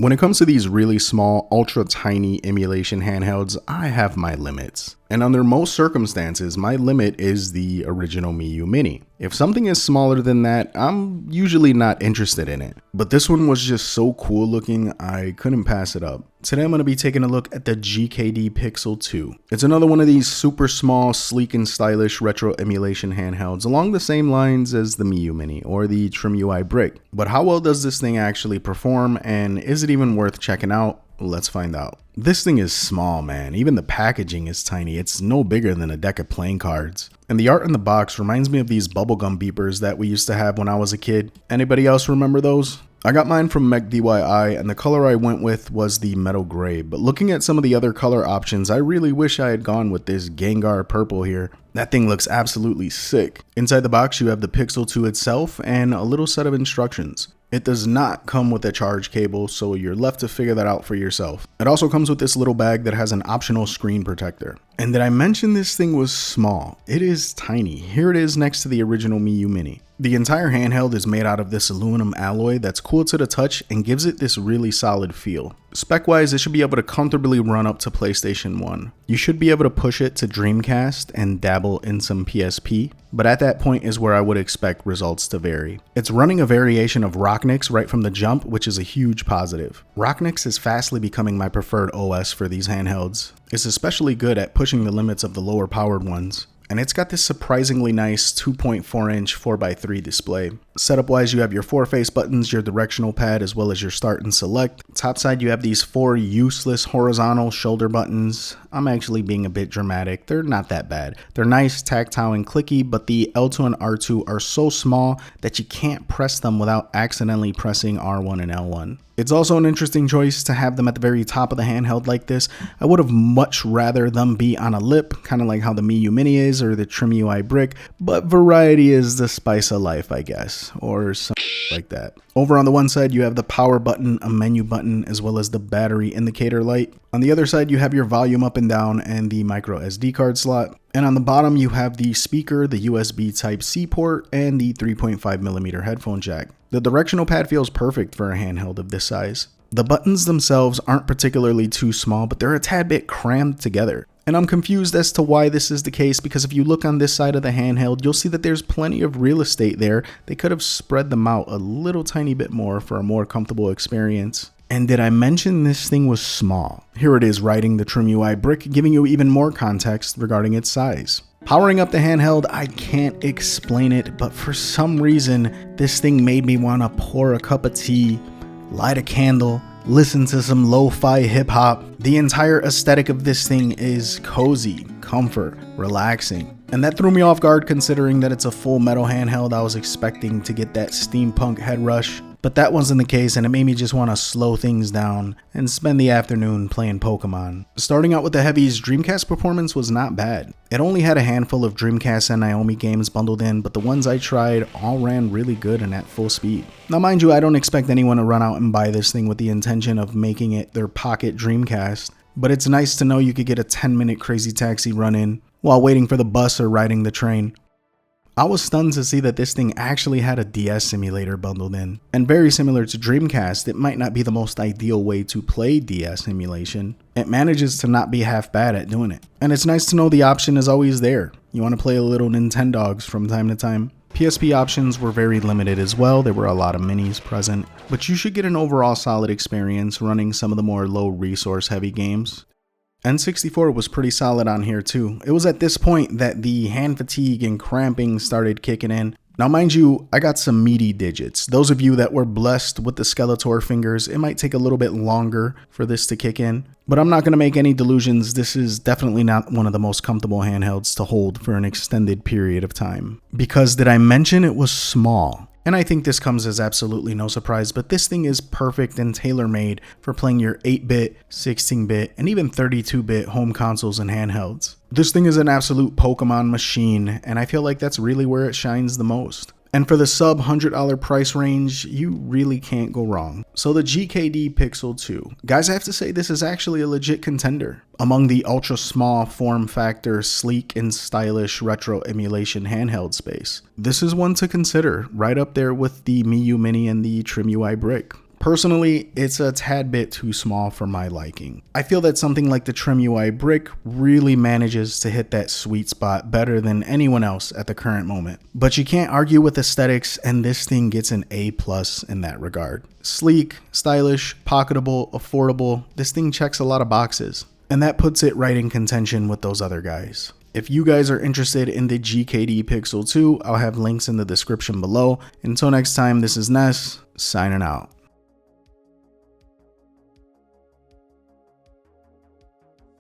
When it comes to these really small, ultra tiny emulation handhelds, I have my limits. And under most circumstances, my limit is the original Miyoo Mini. If something is smaller than that, I'm usually not interested in it. But this one was just so cool looking, I couldn't pass it up. Today I'm going to be taking a look at the GKD Pixel 2. It's another one of these super small, sleek and stylish retro emulation handhelds along the same lines as the Miyoo Mini or the Trimui Brick. But how well does this thing actually perform, and is it even worth checking out? Let's find out. This thing is small, man. Even the packaging is tiny. It's no bigger than a deck of playing cards. And the art in the box reminds me of these bubblegum beepers that we used to have when I was a kid. Anybody else remember those? I got mine from Mech DIY, and the color I went with was the metal gray, but looking at some of the other color options, I really wish I had gone with this Gengar purple here. That thing looks absolutely sick. Inside the box you have the Pixel 2 itself and a little set of instructions. It does not come with a charge cable, so you're left to figure that out for yourself. It also comes with this little bag that has an optional screen protector. And did I mention this thing was small? It is tiny. Here it is next to the original Miyoo Mini. The entire handheld is made out of this aluminum alloy that's cool to the touch and gives it this really solid feel. Spec-wise, it should be able to comfortably run up to PlayStation 1. You should be able to push it to Dreamcast and dabble in some PSP, but at that point is where I would expect results to vary. It's running a variation of Rocknix right from the jump, which is a huge positive. Rocknix is fastly becoming my preferred OS for these handhelds. It's especially good at pushing the limits of the lower powered ones. And it's got this surprisingly nice 2.4 inch 4x3 display. Setup wise, you have your 4 face buttons, your directional pad, as well as your start and select. Top side, you have these 4 useless horizontal shoulder buttons. I'm actually being a bit dramatic. They're not that bad. They're nice, tactile, and clicky, but the L2 and R2 are so small that you can't press them without accidentally pressing R1 and L1. It's also an interesting choice to have them at the very top of the handheld like this. I would have much rather them be on a lip, kind of like how the Miyoo Mini is or the Trimui Brick, but variety is the spice of life, I guess, or something like that. Over on the one side, you have the power button, a menu button, as well as the battery indicator light. On the other side, you have your volume up and down and the micro SD card slot. And on the bottom, you have the speaker, the USB Type-C port, and the 3.5mm headphone jack. The directional pad feels perfect for a handheld of this size. The buttons themselves aren't particularly too small, but they're a tad bit crammed together. And I'm confused as to why this is the case, because if you look on this side of the handheld, you'll see that there's plenty of real estate there. They could have spread them out a little tiny bit more for a more comfortable experience. And did I mention this thing was small? Here it is riding the Trimui Brick, giving you even more context regarding its size. Powering up the handheld, I can't explain it, but for some reason, this thing made me want to pour a cup of tea, light a candle, listen to some lo-fi hip-hop. The entire aesthetic of this thing is cozy, comfort, relaxing. And that threw me off guard considering that it's a full metal handheld. I was expecting to get that steampunk head rush, but that wasn't the case, and it made me just want to slow things down and spend the afternoon playing Pokemon. Starting out with the heavies, Dreamcast performance was not bad. It only had a handful of Dreamcast and Naomi games bundled in, but the ones I tried all ran really good and at full speed. Now mind you, I don't expect anyone to run out and buy this thing with the intention of making it their pocket Dreamcast, but it's nice to know you could get a 10-minute Crazy Taxi run-in while waiting for the bus or riding the train. I was stunned to see that this thing actually had a DS simulator bundled in. And very similar to Dreamcast, it might not be the most ideal way to play DS emulation. It manages to not be half bad at doing it. And it's nice to know the option is always there. You want to play a little Nintendogs from time to time. PSP options were very limited as well. There were a lot of minis present, but you should get an overall solid experience running some of the more low resource heavy games. N64 was pretty solid on here too. It was at this point that the hand fatigue and cramping started kicking in. Now mind you, I got some meaty digits. Those of you that were blessed with the Skeletor fingers, it might take a little bit longer for this to kick in. But I'm not going to make any delusions, this is definitely not one of the most comfortable handhelds to hold for an extended period of time. Because did I mention it was small? And I think this comes as absolutely no surprise, but this thing is perfect and tailor-made for playing your 8-bit, 16-bit, and even 32-bit home consoles and handhelds. This thing is an absolute Pokemon machine, and I feel like that's really where it shines the most. And for the sub $100 price range, you really can't go wrong. So the GKD Pixel 2. Guys, I have to say this is actually a legit contender. Among the ultra small form factor, sleek and stylish retro emulation handheld space. This is one to consider, right up there with the Miyoo Mini and the Trimui Brick. Personally, it's a tad bit too small for my liking. I feel that something like the Trimui Brick really manages to hit that sweet spot better than anyone else at the current moment. But you can't argue with aesthetics, and this thing gets an A+ in that regard. Sleek, stylish, pocketable, affordable, this thing checks a lot of boxes. And that puts it right in contention with those other guys. If you guys are interested in the GKD Pixel 2, I'll have links in the description below. Until next time, this is Ness, signing out.